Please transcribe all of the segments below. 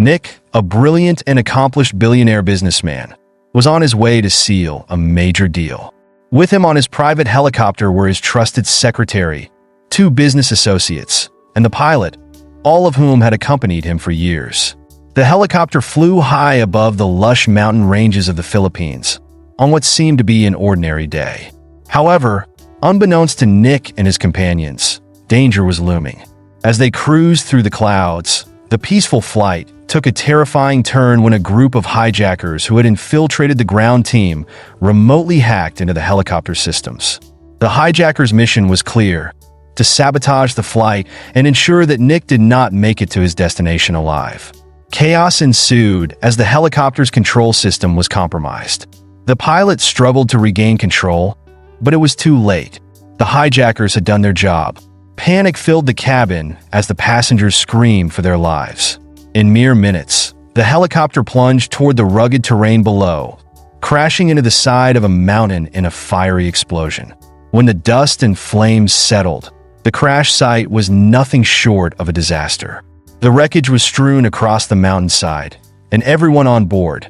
Nick, a brilliant and accomplished billionaire businessman, was on his way to seal a major deal. With him on his private helicopter were his trusted secretary, 2 business associates, and the pilot, all of whom had accompanied him for years. The helicopter flew high above the lush mountain ranges of the Philippines on what seemed to be an ordinary day. However, unbeknownst to Nick and his companions, danger was looming. As they cruised through the clouds, the peaceful flight took a terrifying turn when a group of hijackers who had infiltrated the ground team remotely hacked into the helicopter systems. The hijackers' mission was clear: to sabotage the flight and ensure that Nick did not make it to his destination alive. Chaos ensued as the helicopter's control system was compromised. The pilot struggled to regain control, but it was too late. The hijackers had done their job. Panic filled the cabin as the passengers screamed for their lives. In mere minutes, the helicopter plunged toward the rugged terrain below, crashing into the side of a mountain in a fiery explosion. When the dust and flames settled, the crash site was nothing short of a disaster. The wreckage was strewn across the mountainside, and everyone on board,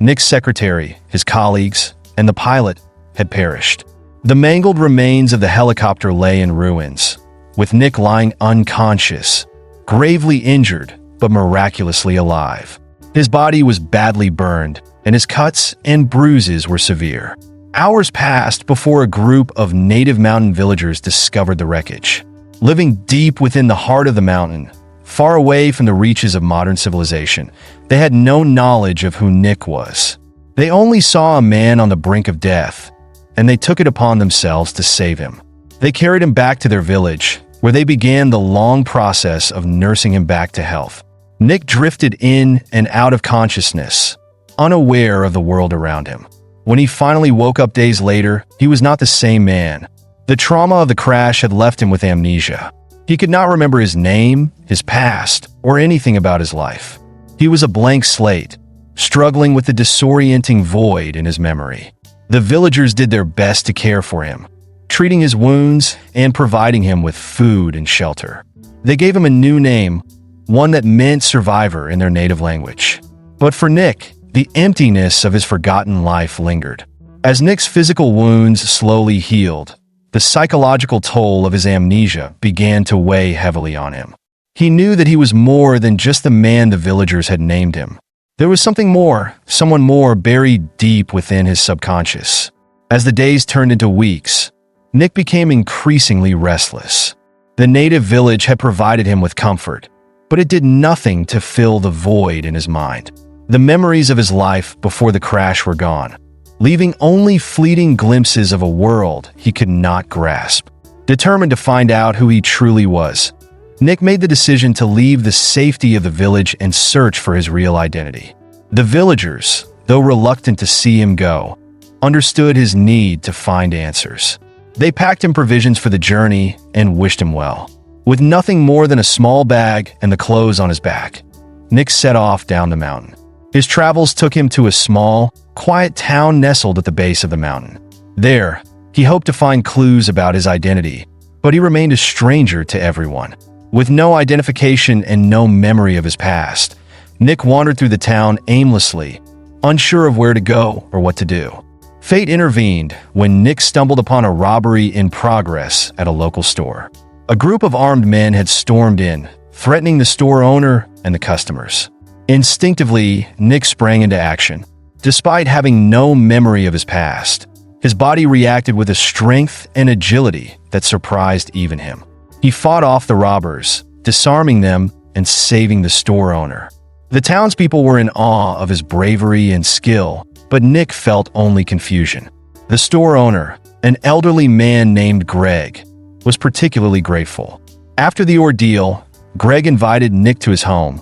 Nick's secretary, his colleagues, and the pilot, had perished. The mangled remains of the helicopter lay in ruins, with Nick lying unconscious, gravely injured, but miraculously alive. His body was badly burned, and his cuts and bruises were severe. Hours passed before a group of native mountain villagers discovered the wreckage. Living deep within the heart of the mountain, far away from the reaches of modern civilization, they had no knowledge of who Nick was. They only saw a man on the brink of death, and they took it upon themselves to save him. They carried him back to their village, where they began the long process of nursing him back to health. Nick drifted in and out of consciousness, unaware of the world around him. When he finally woke up days later, he was not the same man. The trauma of the crash had left him with amnesia. He could not remember his name, his past, or anything about his life. He was a blank slate, struggling with the disorienting void in his memory. The villagers did their best to care for him, treating his wounds and providing him with food and shelter. They gave him a new name, one that meant survivor in their native language. But for Nick, the emptiness of his forgotten life lingered. As Nick's physical wounds slowly healed, the psychological toll of his amnesia began to weigh heavily on him. He knew that he was more than just the man the villagers had named him. There was something more, someone more buried deep within his subconscious. As the days turned into weeks, Nick became increasingly restless. The native village had provided him with comfort, but it did nothing to fill the void in his mind. The memories of his life before the crash were gone, leaving only fleeting glimpses of a world he could not grasp. Determined to find out who he truly was, Nick made the decision to leave the safety of the village and search for his real identity. The villagers, though reluctant to see him go, understood his need to find answers. They packed him provisions for the journey and wished him well. With nothing more than a small bag and the clothes on his back, Nick set off down the mountain. His travels took him to a small, quiet town nestled at the base of the mountain. There, he hoped to find clues about his identity, but he remained a stranger to everyone. With no identification and no memory of his past, Nick wandered through the town aimlessly, unsure of where to go or what to do. Fate intervened when Nick stumbled upon a robbery in progress at a local store. A group of armed men had stormed in, threatening the store owner and the customers. Instinctively, Nick sprang into action. Despite having no memory of his past, his body reacted with a strength and agility that surprised even him. He fought off the robbers, disarming them and saving the store owner. The townspeople were in awe of his bravery and skill, but Nick felt only confusion. The store owner, an elderly man named Greg, was particularly grateful. After the ordeal, Greg invited Nick to his home,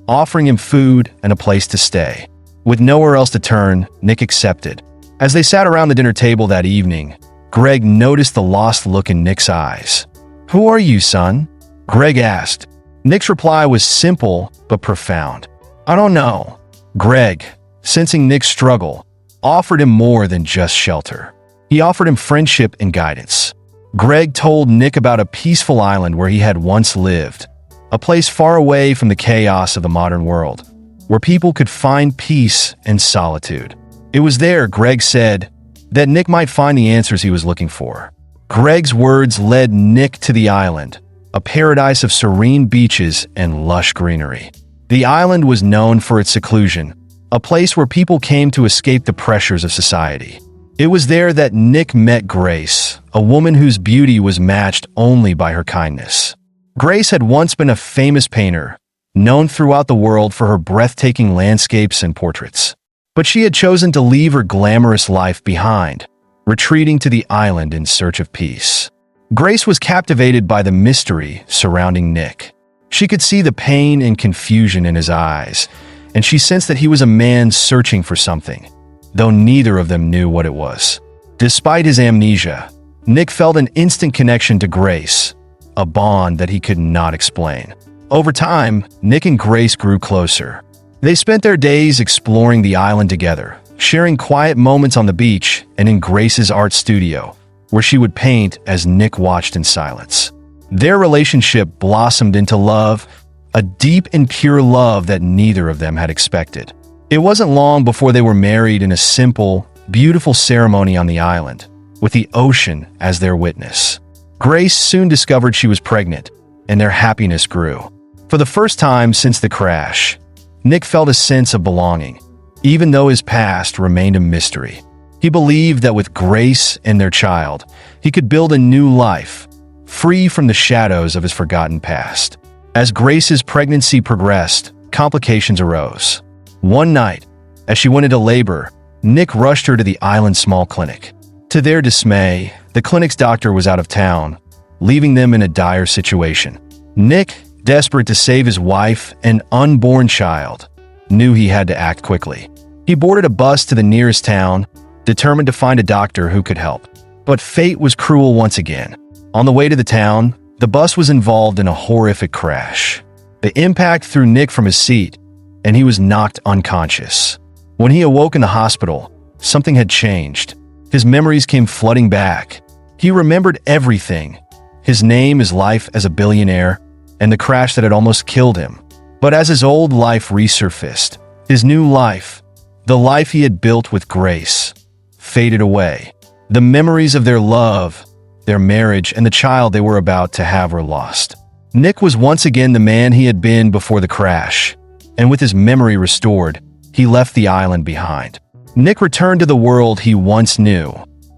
offering him food and a place to stay. With nowhere else to turn, Nick accepted. As they sat around the dinner table that evening, Greg noticed the lost look in Nick's eyes. "Who are you, son?" Greg asked. Nick's reply was simple but profound. "I don't know." Greg, sensing Nick's struggle, offered him more than just shelter. He offered him friendship and guidance. Greg told Nick about a peaceful island where he had once lived, a place far away from the chaos of the modern world. where people could find peace and solitude. It was there, Greg said, that Nick might find the answers he was looking for. Greg's words led Nick to the island, a paradise of serene beaches and lush greenery. The island was known for its seclusion, a place where people came to escape the pressures of society. It was there that Nick met Grace, a woman whose beauty was matched only by her kindness. Grace had once been a famous painter, known throughout the world for her breathtaking landscapes and portraits. But she had chosen to leave her glamorous life behind, retreating to the island in search of peace. Grace was captivated by the mystery surrounding Nick. She could see the pain and confusion in his eyes, and she sensed that he was a man searching for something, though neither of them knew what it was. Despite his amnesia, Nick felt an instant connection to Grace, a bond that he could not explain. Over time, Nick and Grace grew closer. They spent their days exploring the island together, sharing quiet moments on the beach and in Grace's art studio, where she would paint as Nick watched in silence. Their relationship blossomed into love, a deep and pure love that neither of them had expected. It wasn't long before they were married in a simple, beautiful ceremony on the island, with the ocean as their witness. Grace soon discovered she was pregnant, and their happiness grew. For the first time since the crash, Nick felt a sense of belonging, even though his past remained a mystery. He believed that with Grace and their child, he could build a new life, free from the shadows of his forgotten past. As Grace's pregnancy progressed, complications arose. One night, as she went into labor, Nick rushed her to the island's small clinic. To their dismay, the clinic's doctor was out of town, leaving them in a dire situation. Nick, desperate to save his wife and unborn child, knew he had to act quickly. He boarded a bus to the nearest town, determined to find a doctor who could help. But fate was cruel once again. On the way to the town, the bus was involved in a horrific crash. The impact threw Nick from his seat, and he was knocked unconscious. When he awoke in the hospital, something had changed. His memories came flooding back. He remembered everything: his name, his life as a billionaire, and the crash that had almost killed him. But as his old life resurfaced, his new life, the life he had built with Grace, faded away. The memories of their love, their marriage, and the child they were about to have were lost. Nick was once again the man he had been before the crash, and with his memory restored, he left the island behind. Nick returned to the world he once knew,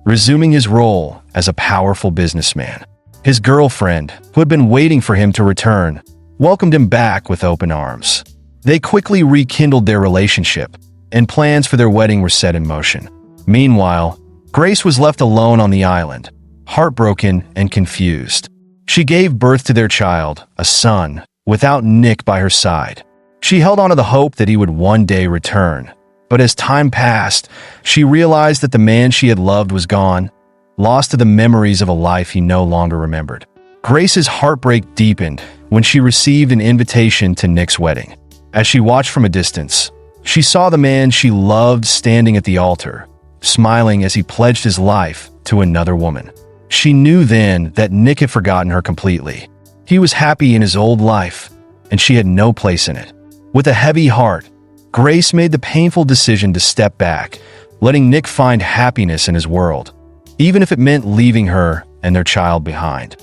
resuming his role as a powerful businessman. His girlfriend, who had been waiting for him to return, welcomed him back with open arms. They quickly rekindled their relationship, and plans for their wedding were set in motion. Meanwhile, Grace was left alone on the island, heartbroken and confused. She gave birth to their child, a son, without Nick by her side. She held on to the hope that he would one day return. But as time passed, she realized that the man she had loved was gone, lost to the memories of a life he no longer remembered. Grace's heartbreak deepened when she received an invitation to Nick's wedding. As she watched from a distance, she saw the man she loved standing at the altar, smiling as he pledged his life to another woman. She knew then that Nick had forgotten her completely. He was happy in his old life, and she had no place in it. With a heavy heart, Grace made the painful decision to step back, letting Nick find happiness in his world, even if it meant leaving her and their child behind.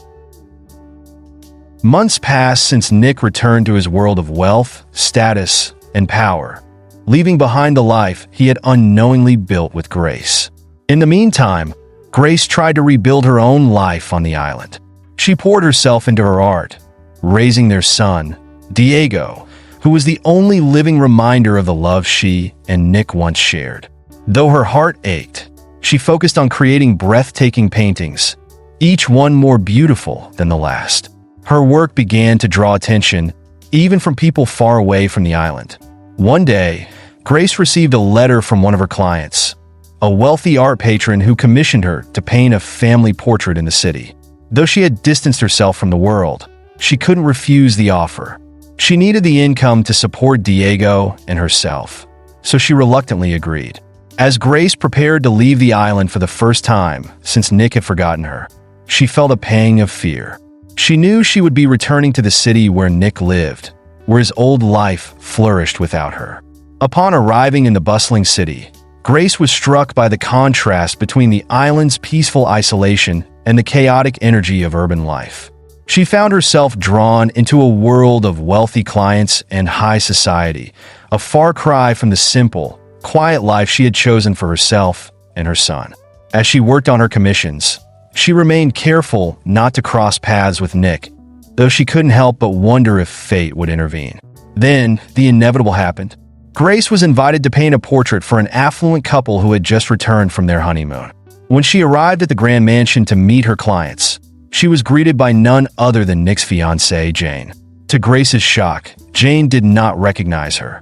Months passed since Nick returned to his world of wealth, status, and power, leaving behind the life he had unknowingly built with Grace. In the meantime, Grace tried to rebuild her own life on the island. She poured herself into her art, raising their son, Diego, who was the only living reminder of the love she and Nick once shared. Though her heart ached, she focused on creating breathtaking paintings, each one more beautiful than the last. Her work began to draw attention, even from people far away from the island. One day, Grace received a letter from one of her clients, a wealthy art patron who commissioned her to paint a family portrait in the city. Though she had distanced herself from the world, she couldn't refuse the offer. She needed the income to support Diego and herself, so she reluctantly agreed. As Grace prepared to leave the island for the first time since Nick had forgotten her, she felt a pang of fear. She knew she would be returning to the city where Nick lived, where his old life flourished without her. Upon arriving in the bustling city, Grace was struck by the contrast between the island's peaceful isolation and the chaotic energy of urban life. She found herself drawn into a world of wealthy clients and high society, a far cry from the simple, quiet life she had chosen for herself and her son. As she worked on her commissions, she remained careful not to cross paths with Nick, though she couldn't help but wonder if fate would intervene. Then, the inevitable happened. Grace was invited to paint a portrait for an affluent couple who had just returned from their honeymoon. When she arrived at the grand mansion to meet her clients, she was greeted by none other than Nick's fiancée, Jane. To Grace's shock, Jane did not recognize her.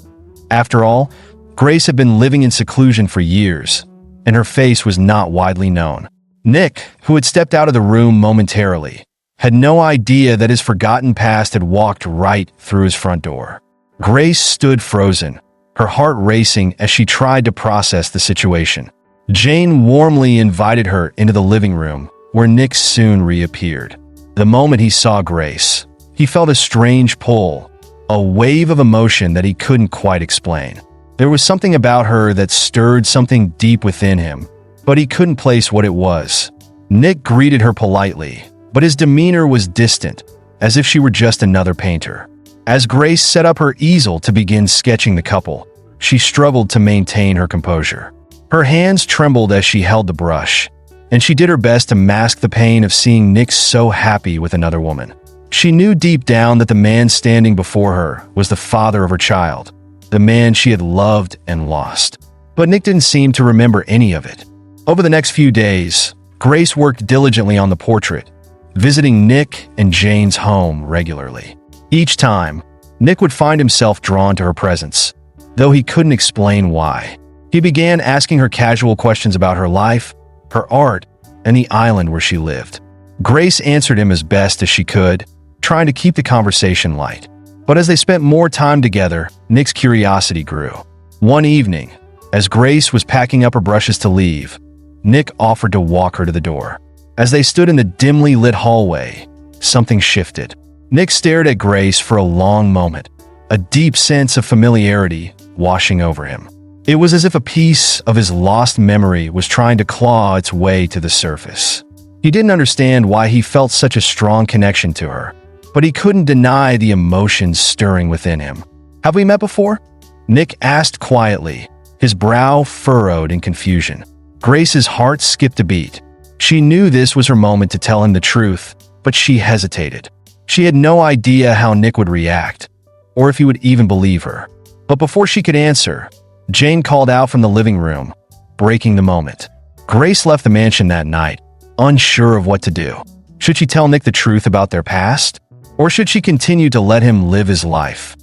After all, Grace had been living in seclusion for years, and her face was not widely known. Nick, who had stepped out of the room momentarily, had no idea that his forgotten past had walked right through his front door. Grace stood frozen, her heart racing as she tried to process the situation. Jane warmly invited her into the living room, where Nick soon reappeared. The moment he saw Grace, he felt a strange pull, a wave of emotion that he couldn't quite explain. There was something about her that stirred something deep within him, but he couldn't place what it was. Nick greeted her politely, but his demeanor was distant, as if she were just another painter. As Grace set up her easel to begin sketching the couple, she struggled to maintain her composure. Her hands trembled as she held the brush, and she did her best to mask the pain of seeing Nick so happy with another woman. She knew deep down that the man standing before her was the father of her child, the man she had loved and lost. But Nick didn't seem to remember any of it. Over the next few days, Grace worked diligently on the portrait, visiting Nick and Jane's home regularly. Each time, Nick would find himself drawn to her presence, though he couldn't explain why. He began asking her casual questions about her life, her art, and the island where she lived. Grace answered him as best as she could, trying to keep the conversation light. But as they spent more time together, Nick's curiosity grew. One evening, as Grace was packing up her brushes to leave, Nick offered to walk her to the door. As they stood in the dimly lit hallway, something shifted. Nick stared at Grace for a long moment, a deep sense of familiarity washing over him. It was as if a piece of his lost memory was trying to claw its way to the surface. He didn't understand why he felt such a strong connection to her, but he couldn't deny the emotions stirring within him. "Have we met before?" Nick asked quietly, his brow furrowed in confusion. Grace's heart skipped a beat. She knew this was her moment to tell him the truth, but she hesitated. She had no idea how Nick would react, or if he would even believe her. But before she could answer, Jane called out from the living room, breaking the moment. Grace left the mansion that night, unsure of what to do. Should she tell Nick the truth about their past? Or should she continue to let him live his life,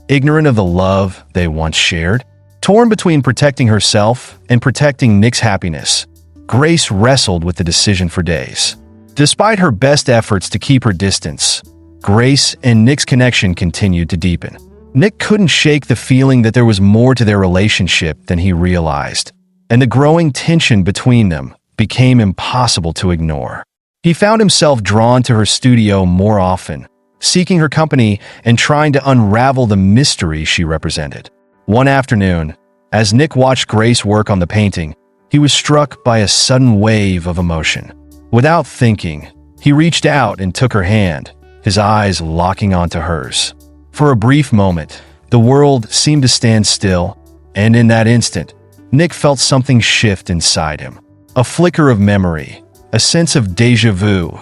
ignorant of the love they once shared? Torn between protecting herself and protecting Nick's happiness, Grace wrestled with the decision for days. Despite her best efforts to keep her distance, Grace and Nick's connection continued to deepen. Nick couldn't shake the feeling that there was more to their relationship than he realized, and the growing tension between them became impossible to ignore. He found himself drawn to her studio more often, seeking her company and trying to unravel the mystery she represented. One afternoon, as Nick watched Grace work on the painting, he was struck by a sudden wave of emotion. Without thinking, he reached out and took her hand, his eyes locking onto hers. For a brief moment, the world seemed to stand still, and in that instant, Nick felt something shift inside him. A flicker of memory, a sense of déjà vu.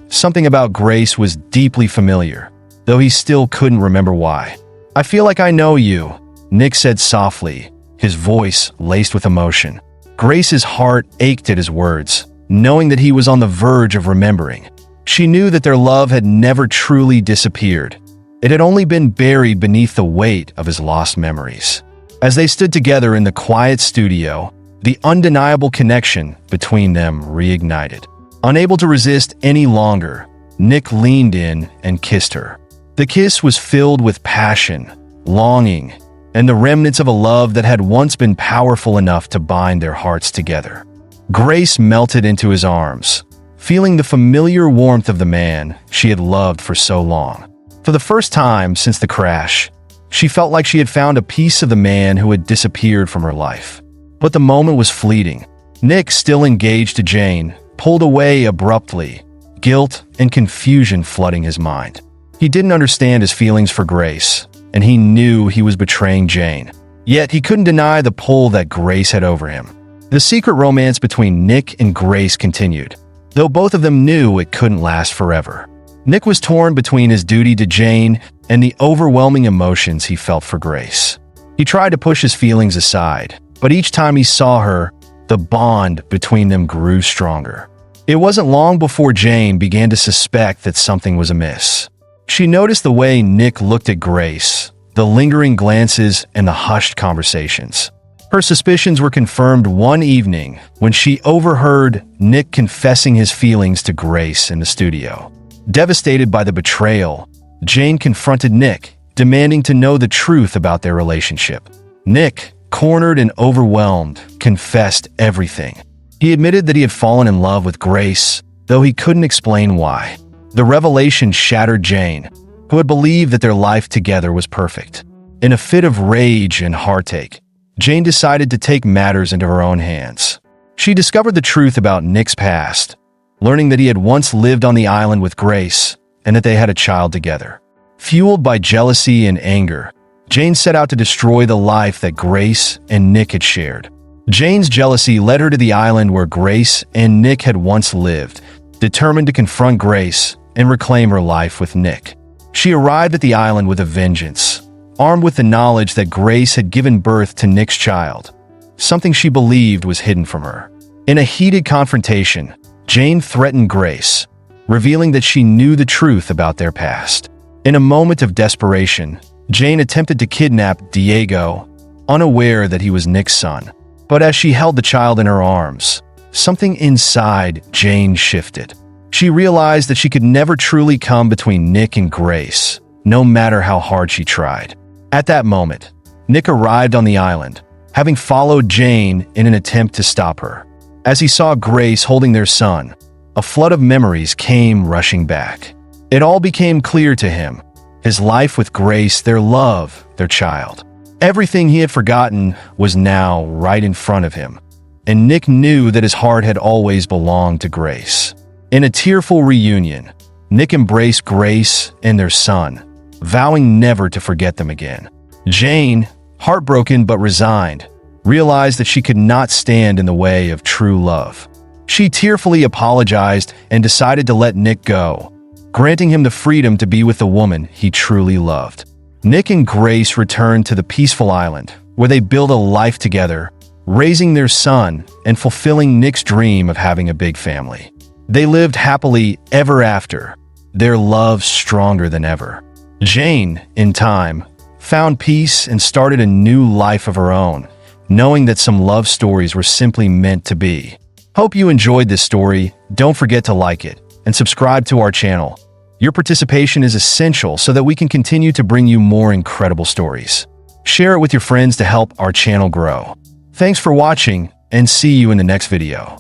Something about Grace was deeply familiar, though he still couldn't remember why. "I feel like I know you," Nick said softly, his voice laced with emotion. Grace's heart ached at his words, knowing that he was on the verge of remembering. She knew that their love had never truly disappeared. It had only been buried beneath the weight of his lost memories. As they stood together in the quiet studio, the undeniable connection between them reignited. Unable to resist any longer, Nick leaned in and kissed her. The kiss was filled with passion, longing, and the remnants of a love that had once been powerful enough to bind their hearts together. Grace melted into his arms, feeling the familiar warmth of the man she had loved for so long. For the first time since the crash, she felt like she had found a piece of the man who had disappeared from her life. But the moment was fleeting. Nick, still engaged to Jane, pulled away abruptly, guilt and confusion flooding his mind. He didn't understand his feelings for Grace, and he knew he was betraying Jane. Yet he couldn't deny the pull that Grace had over him. The secret romance between Nick and Grace continued, though both of them knew it couldn't last forever. Nick was torn between his duty to Jane and the overwhelming emotions he felt for Grace. He tried to push his feelings aside, but each time he saw her, the bond between them grew stronger. It wasn't long before Jane began to suspect that something was amiss. She noticed the way Nick looked at Grace, the lingering glances and the hushed conversations. Her suspicions were confirmed one evening when she overheard Nick confessing his feelings to Grace in the studio. Devastated by the betrayal, Jane confronted Nick, demanding to know the truth about their relationship. Nick, cornered and overwhelmed, confessed everything. He admitted that he had fallen in love with Grace, though he couldn't explain why. The revelation shattered Jane, who had believed that their life together was perfect. In a fit of rage and heartache, Jane decided to take matters into her own hands. She discovered the truth about Nick's past, learning that he had once lived on the island with Grace and that they had a child together. Fueled by jealousy and anger, Jane set out to destroy the life that Grace and Nick had shared. Jane's jealousy led her to the island where Grace and Nick had once lived, determined to confront Grace and reclaim her life with Nick. She arrived at the island with a vengeance, armed with the knowledge that Grace had given birth to Nick's child, something she believed was hidden from her. In a heated confrontation, Jane threatened Grace, revealing that she knew the truth about their past. In a moment of desperation, Jane attempted to kidnap Diego, unaware that he was Nick's son. But as she held the child in her arms, something inside Jane shifted. She realized that she could never truly come between Nick and Grace, no matter how hard she tried. At that moment, Nick arrived on the island, having followed Jane in an attempt to stop her. As he saw Grace holding their son, a flood of memories came rushing back. It all became clear to him: his life with Grace, their love, their child. Everything he had forgotten was now right in front of him, and Nick knew that his heart had always belonged to Grace. In a tearful reunion, Nick embraced Grace and their son, vowing never to forget them again. Jane, heartbroken but resigned, realized that she could not stand in the way of true love. She tearfully apologized and decided to let Nick go, granting him the freedom to be with the woman he truly loved. Nick and Grace returned to the peaceful island, where they built a life together, raising their son and fulfilling Nick's dream of having a big family. They lived happily ever after, their love stronger than ever. Jane, in time, found peace and started a new life of her own, knowing that some love stories were simply meant to be. Hope you enjoyed this story. Don't forget to like it and subscribe to our channel. Your participation is essential so that we can continue to bring you more incredible stories. Share it with your friends to help our channel grow. Thanks for watching, and see you in the next video.